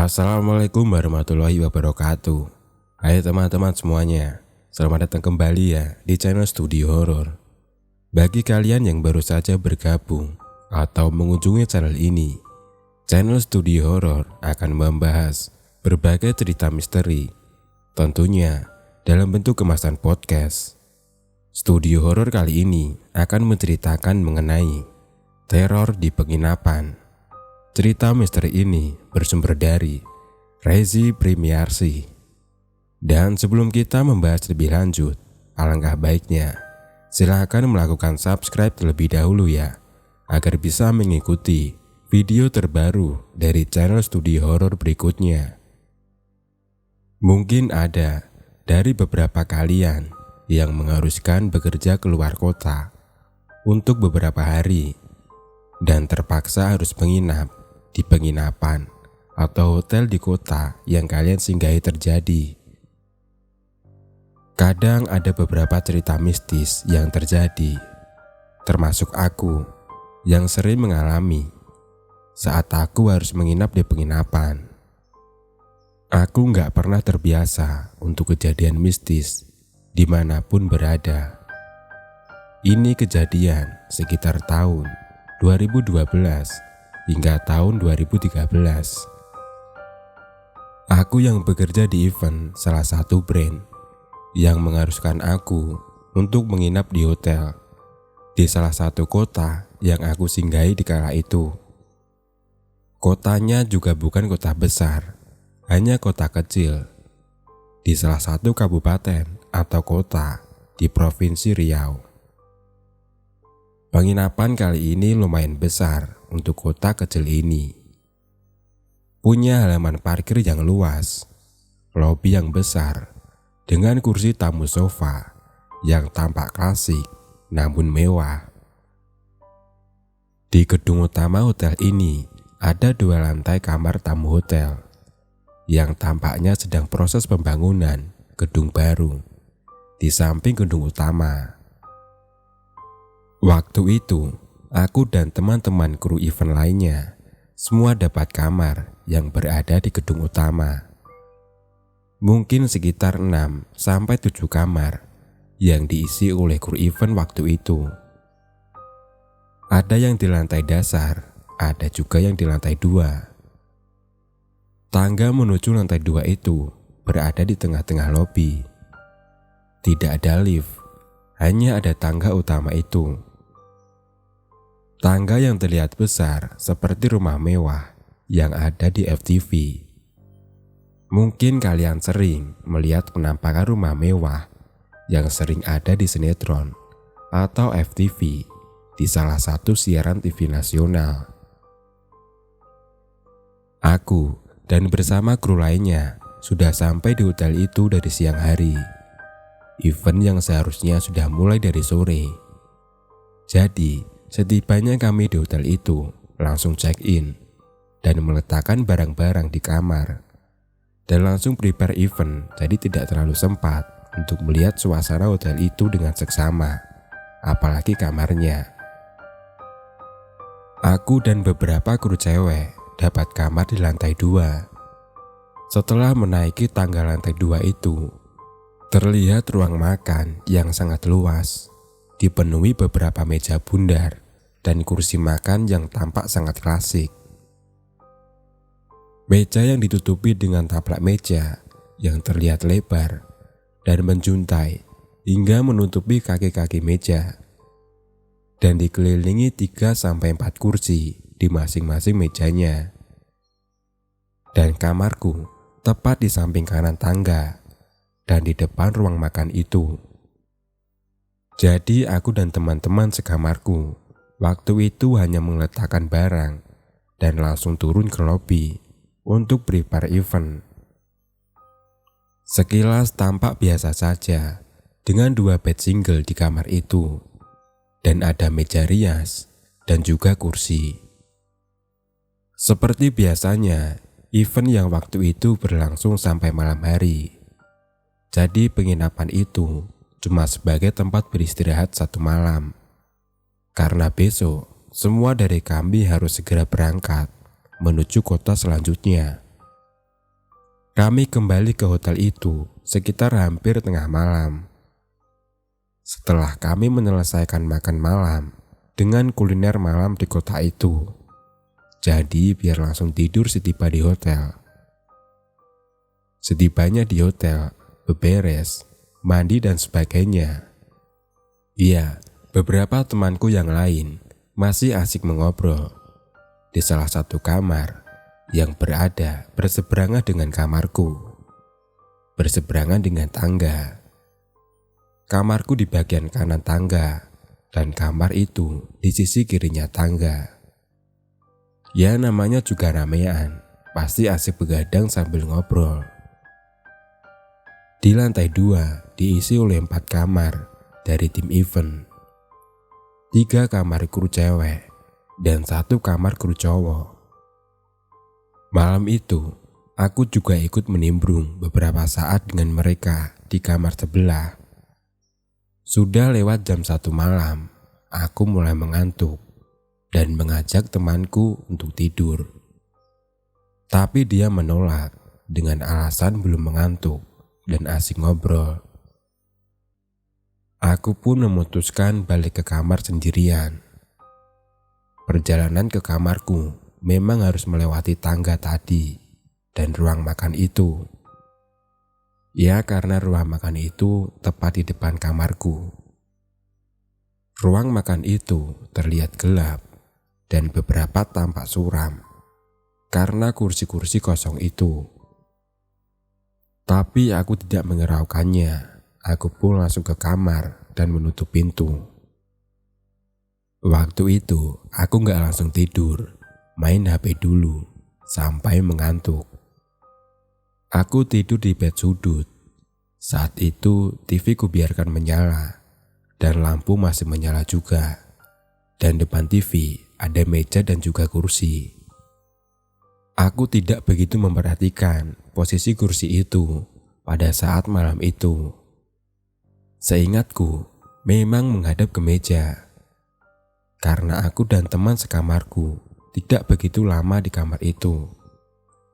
Assalamualaikum warahmatullahi wabarakatuh. Hai teman-teman semuanya, selamat datang kembali ya di channel Studio Horor. Bagi kalian yang baru saja bergabung atau mengunjungi channel ini, channel Studio Horor akan membahas berbagai cerita misteri, tentunya dalam bentuk kemasan podcast. Studio Horor kali ini akan menceritakan mengenai teror di penginapan. Cerita misteri ini bersumber dari Rezi Premiarsi. Dan sebelum kita membahas lebih lanjut, alangkah baiknya silahkan melakukan subscribe terlebih dahulu ya, agar bisa mengikuti video terbaru dari channel Studio Horor berikutnya. Mungkin ada dari beberapa kalian yang mengharuskan bekerja keluar kota untuk beberapa hari dan terpaksa harus menginap di penginapan atau hotel di kota yang kalian singgahi terjadi. Kadang ada beberapa cerita mistis yang terjadi, termasuk aku yang sering mengalami saat aku harus menginap di penginapan. Aku gak pernah terbiasa untuk kejadian mistis dimanapun berada. Ini kejadian sekitar tahun 2012 hingga tahun 2013. Aku yang bekerja di event salah satu brand yang mengharuskan aku untuk menginap di hotel di salah satu kota yang aku singgahi di kala itu. Kotanya juga bukan kota besar, hanya kota kecil di salah satu kabupaten atau kota di Provinsi Riau. Penginapan kali ini lumayan besar untuk kota kecil ini. Punya halaman parkir yang luas, lobi yang besar, dengan kursi tamu sofa yang tampak klasik namun mewah. Di gedung utama hotel ini ada 2 lantai kamar tamu hotel yang tampaknya sedang proses pembangunan gedung baru di samping gedung utama. Waktu itu, aku dan teman-teman kru event lainnya semua dapat kamar yang berada di gedung utama. Mungkin sekitar 6-7 kamar yang diisi oleh kru event waktu itu. Ada yang di lantai dasar, ada juga yang di lantai 2. Tangga menuju lantai 2 itu berada di tengah-tengah lobi. Tidak ada lift, hanya ada tangga utama itu. Tangga yang terlihat besar seperti rumah mewah yang ada di FTV. Mungkin kalian sering melihat penampakan rumah mewah yang sering ada di sinetron atau FTV di salah satu siaran TV nasional. Aku dan bersama kru lainnya sudah sampai di hotel itu dari siang hari. Event yang seharusnya sudah mulai dari sore. Jadi, setibanya kami di hotel itu langsung check-in dan meletakkan barang-barang di kamar dan langsung prepare event, jadi tidak terlalu sempat untuk melihat suasana hotel itu dengan seksama, apalagi kamarnya. Aku dan beberapa kru cewek dapat kamar di lantai 2. Setelah menaiki tangga lantai 2 itu, terlihat ruang makan yang sangat luas, dipenuhi beberapa meja bundar dan kursi makan yang tampak sangat klasik. Meja yang ditutupi dengan taplak meja yang terlihat lebar dan menjuntai hingga menutupi kaki-kaki meja, dan dikelilingi 3-4 kursi di masing-masing mejanya. Dan kamarku tepat di samping kanan tangga dan di depan ruang makan itu. Jadi aku dan teman-teman sekamarku waktu itu hanya meletakkan barang dan langsung turun ke lobi untuk prepare event. Sekilas tampak biasa saja dengan 2 bed single di kamar itu dan ada meja rias dan juga kursi. Seperti biasanya, event yang waktu itu berlangsung sampai malam hari. Jadi penginapan itu cuma sebagai tempat beristirahat 1 malam. Karena besok semua dari kami harus segera berangkat menuju kota selanjutnya. Kami kembali ke hotel itu sekitar hampir tengah malam. Setelah kami menyelesaikan makan malam dengan kuliner malam di kota itu, jadi biar langsung tidur setiba di hotel. Setibanya di hotel, beberes, mandi dan sebagainya. Iya, beberapa temanku yang lain masih asik mengobrol di salah satu kamar yang berada berseberangan dengan kamarku, berseberangan dengan tangga. Kamarku di bagian kanan tangga dan kamar itu di sisi kirinya tangga. Ya namanya juga ramean, pasti asik begadang sambil ngobrol. Di lantai 2 diisi oleh 4 kamar dari tim event. 3 kamar kru cewek dan 1 kamar kru cowok. Malam itu, aku juga ikut menimbrung beberapa saat dengan mereka di kamar sebelah. Sudah lewat jam 1 malam, aku mulai mengantuk dan mengajak temanku untuk tidur. Tapi dia menolak dengan alasan belum mengantuk dan asik ngobrol. Aku pun memutuskan balik ke kamar sendirian. Perjalanan ke kamarku memang harus melewati tangga tadi dan ruang makan itu. Ya karena ruang makan itu tepat di depan kamarku. Ruang makan itu terlihat gelap dan beberapa tampak suram karena kursi-kursi kosong itu. Tapi aku tidak menghiraukannya. Aku pun langsung ke kamar dan menutup pintu. Waktu itu aku gak langsung tidur, main HP dulu sampai mengantuk. Aku tidur di bed sudut. Saat itu TV ku biarkan menyala dan lampu masih menyala juga. Dan depan TV ada meja dan juga kursi. Aku tidak begitu memperhatikan posisi kursi itu pada saat malam itu. Seingatku memang menghadap ke meja. Karena aku dan teman sekamarku tidak begitu lama di kamar itu.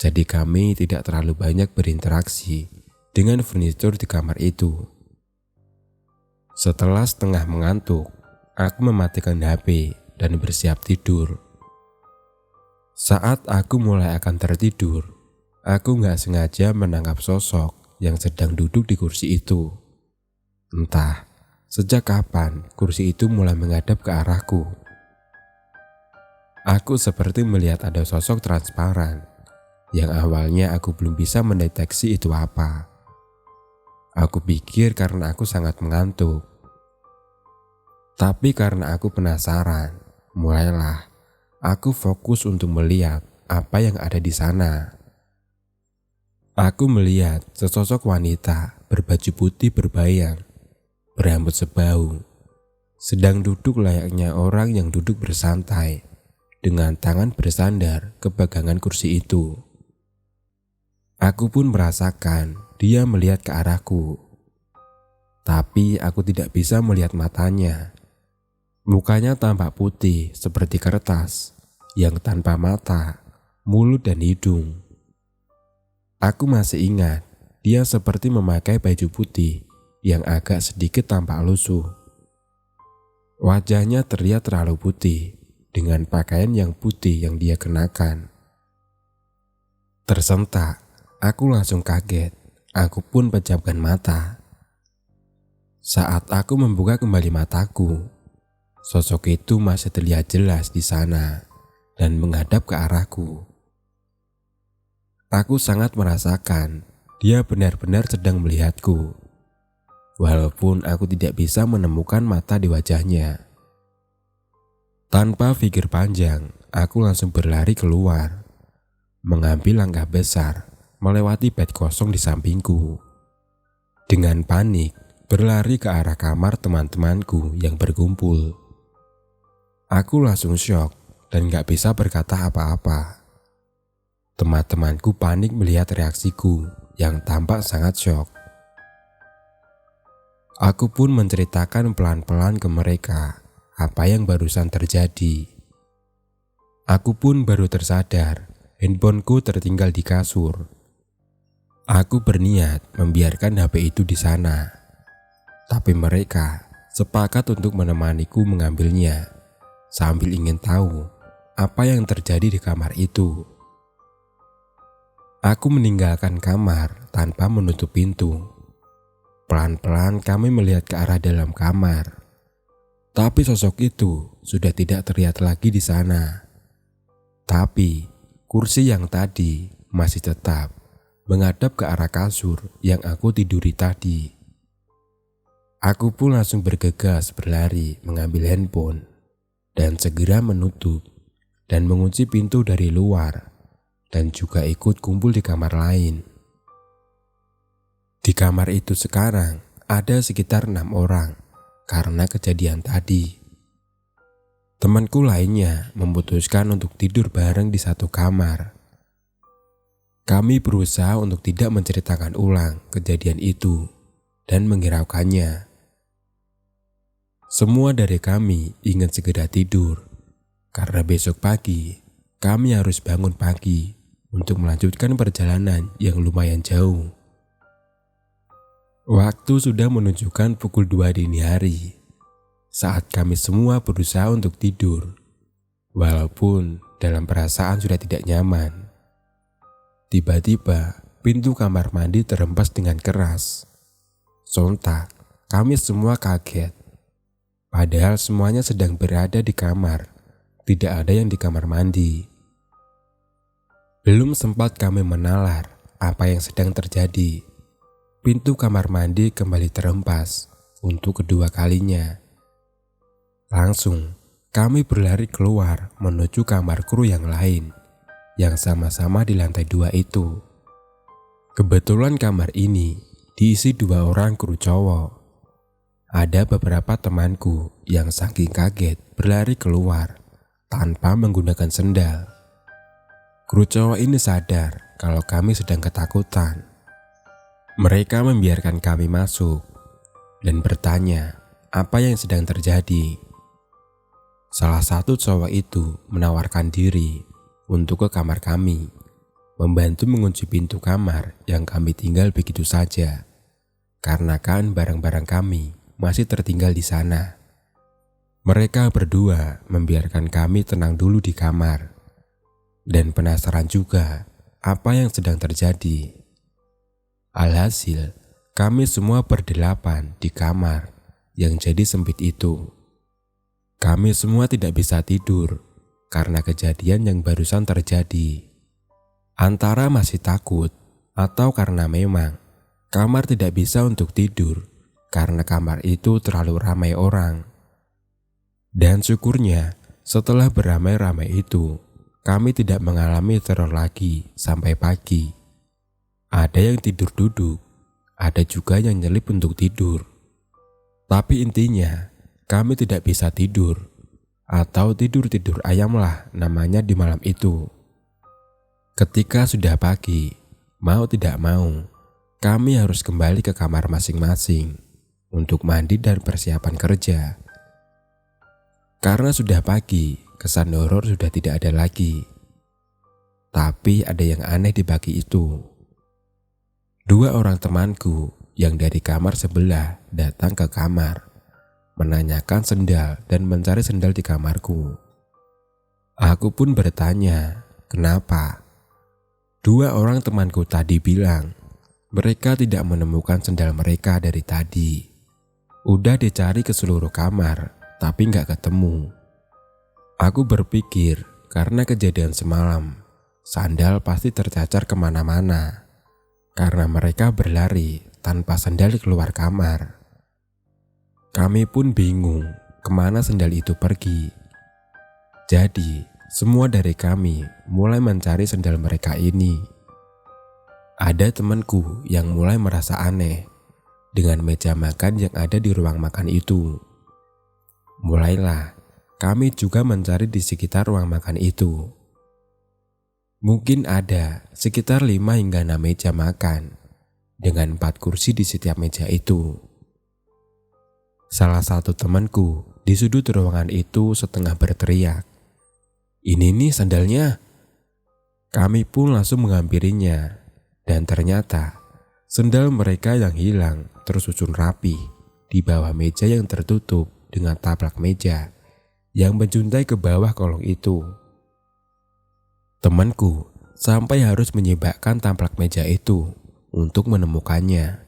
Jadi kami tidak terlalu banyak berinteraksi dengan furnitur di kamar itu. Setelah setengah mengantuk, aku mematikan HP dan bersiap tidur. Saat aku mulai akan tertidur, aku gak sengaja menangkap sosok yang sedang duduk di kursi itu. Entah sejak kapan kursi itu mulai menghadap ke arahku. Aku seperti melihat ada sosok transparan yang awalnya aku belum bisa mendeteksi itu apa. Aku pikir karena aku sangat mengantuk. Tapi karena aku penasaran, mulailah aku fokus untuk melihat apa yang ada di sana. Aku melihat sesosok wanita berbaju putih berbayang, berambut sebahu, sedang duduk layaknya orang yang duduk bersantai dengan tangan bersandar ke bagangan kursi itu. Aku pun merasakan dia melihat ke arahku. Tapi aku tidak bisa melihat matanya. Mukanya tampak putih seperti kertas yang tanpa mata, mulut dan hidung. Aku masih ingat dia seperti memakai baju putih yang agak sedikit tampak lusuh. Wajahnya terlihat terlalu putih dengan pakaian yang putih yang dia kenakan. Tersentak. Aku langsung kaget, aku pun pejamkan mata. Saat aku membuka kembali mataku, sosok itu masih terlihat jelas di sana dan menghadap ke arahku. Aku sangat merasakan dia benar-benar sedang melihatku, walaupun aku tidak bisa menemukan mata di wajahnya. Tanpa pikir panjang, aku langsung berlari keluar, mengambil langkah besar melewati bed kosong di sampingku. Dengan panik, berlari ke arah kamar teman-temanku yang berkumpul. Aku langsung syok dan gak bisa berkata apa-apa. Teman-temanku panik melihat reaksiku yang tampak sangat syok. Aku pun menceritakan pelan-pelan ke mereka apa yang barusan terjadi. Aku pun baru tersadar handphoneku tertinggal di kasur. Aku berniat membiarkan HP itu di sana, tapi mereka sepakat untuk menemaniku mengambilnya sambil ingin tahu apa yang terjadi di kamar itu. Aku meninggalkan kamar tanpa menutup pintu. Pelan-pelan kami melihat ke arah dalam kamar, tapi sosok itu sudah tidak terlihat lagi di sana. Tapi kursi yang tadi masih tetap menghadap ke arah kasur yang aku tiduri tadi. Aku pun langsung bergegas berlari mengambil handphone dan segera menutup dan mengunci pintu dari luar dan juga ikut kumpul di kamar lain. Di kamar itu sekarang ada sekitar 6 orang karena kejadian tadi. Temanku lainnya memutuskan untuk tidur bareng di satu kamar. Kami berusaha untuk tidak menceritakan ulang kejadian itu dan menghiraukannya. Semua dari kami ingin segera tidur karena besok pagi kami harus bangun pagi untuk melanjutkan perjalanan yang lumayan jauh. Waktu sudah menunjukkan pukul 2 dini hari saat kami semua berusaha untuk tidur, walaupun dalam perasaan sudah tidak nyaman. Tiba-tiba pintu kamar mandi terhempas dengan keras. Sontak kami semua kaget. Padahal semuanya sedang berada di kamar, tidak ada yang di kamar mandi. Belum sempat kami menalar apa yang sedang terjadi, pintu kamar mandi kembali terhempas untuk kedua kalinya. Langsung kami berlari keluar menuju kamar kru yang lain yang sama-sama di lantai 2 itu. Kebetulan kamar ini diisi 2 orang kru cowok. Ada beberapa temanku yang saking kaget berlari keluar tanpa menggunakan sendal. Kru cowok ini sadar kalau kami sedang ketakutan. Mereka membiarkan kami masuk dan bertanya apa yang sedang terjadi. Salah satu cowok itu menawarkan diri untuk ke kamar kami, membantu mengunci pintu kamar yang kami tinggal begitu saja, karena kan barang-barang kami masih tertinggal di sana. Mereka berdua membiarkan kami tenang dulu di kamar dan penasaran juga apa yang sedang terjadi. Alhasil, kami semua berdelapan di kamar yang jadi sempit itu. Kami semua tidak bisa tidur karena kejadian yang barusan terjadi. Antara masih takut atau karena memang kamar tidak bisa untuk tidur karena kamar itu terlalu ramai orang. Dan syukurnya setelah beramai-ramai itu, kami tidak mengalami teror lagi sampai pagi. Ada yang tidur duduk, ada juga yang nyelip untuk tidur. Tapi intinya, kami tidak bisa tidur, atau tidur-tidur ayam lah namanya di malam itu. Ketika sudah pagi, mau tidak mau, kami harus kembali ke kamar masing-masing untuk mandi dan persiapan kerja. Karena sudah pagi, kesan horor sudah tidak ada lagi. Tapi ada yang aneh di pagi itu. 2 orang temanku yang dari kamar sebelah datang ke kamar, menanyakan sendal dan mencari sendal di kamarku. Aku pun bertanya, kenapa? 2 orang temanku tadi bilang, mereka tidak menemukan sendal mereka dari tadi. Udah dicari ke seluruh kamar, tapi nggak ketemu. Aku berpikir karena kejadian semalam, sandal pasti tercacar kemana-mana. Karena mereka berlari tanpa sandal keluar kamar. Kami pun bingung kemana sandal itu pergi. Jadi semua dari kami mulai mencari sandal mereka ini. Ada temanku yang mulai merasa aneh dengan meja makan yang ada di ruang makan itu. Mulailah kami juga mencari di sekitar ruang makan itu. Mungkin ada sekitar 5 hingga 6 meja makan dengan 4 kursi di setiap meja itu. Salah satu temanku di sudut ruangan itu setengah berteriak, "Ini nih sandalnya." Kami pun langsung menghampirinya Dan ternyata sendal mereka yang hilang tersusun rapi di bawah meja yang tertutup dengan taplak meja yang menjuntai ke bawah kolong itu. Temanku sampai harus menyibakkan taplak meja itu untuk menemukannya.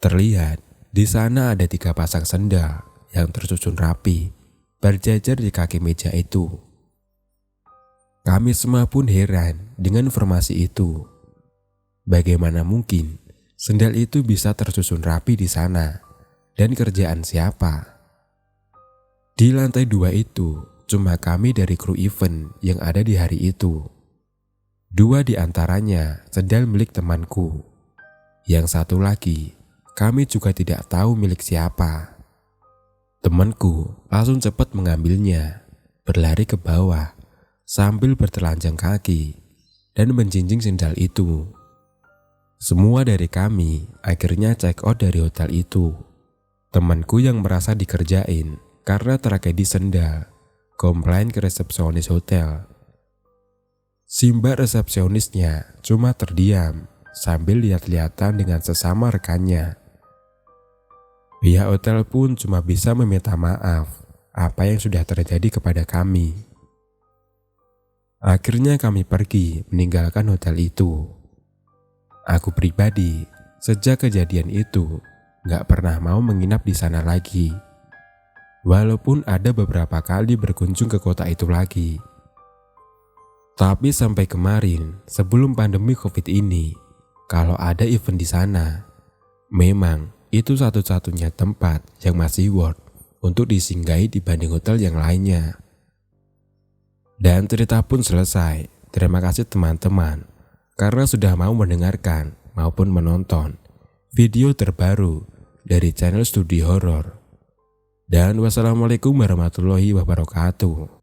Terlihat di sana ada 3 pasang sendal yang tersusun rapi berjajar di kaki meja itu. Kami semua pun heran dengan informasi itu. Bagaimana mungkin sendal itu bisa tersusun rapi di sana, dan kerjaan siapa? Di lantai 2 itu cuma kami dari kru event yang ada di hari itu. 2 di antaranya sendal milik temanku. Yang 1 lagi kami juga tidak tahu milik siapa. Temanku langsung cepat mengambilnya, berlari ke bawah sambil bertelanjang kaki dan menjinjing sendal itu. Semua dari kami akhirnya check out dari hotel itu. Temanku yang merasa dikerjain karena tragedi sendal komplain ke resepsionis hotel. Si mbak resepsionisnya cuma terdiam sambil lihat-lihatan dengan sesama rekannya. Pihak hotel pun cuma bisa meminta maaf apa yang sudah terjadi kepada kami. Akhirnya kami pergi meninggalkan hotel itu. Aku pribadi sejak kejadian itu gak pernah mau menginap di sana lagi. Walaupun ada beberapa kali berkunjung ke kota itu lagi. Tapi sampai kemarin sebelum pandemi COVID ini, kalau ada event di sana, memang itu satu-satunya tempat yang masih worth untuk disinggahi dibanding hotel yang lainnya. Dan cerita pun selesai. Terima kasih teman-teman karena sudah mau mendengarkan maupun menonton video terbaru dari channel Studio Horor. Dan wassalamualaikum warahmatullahi wabarakatuh.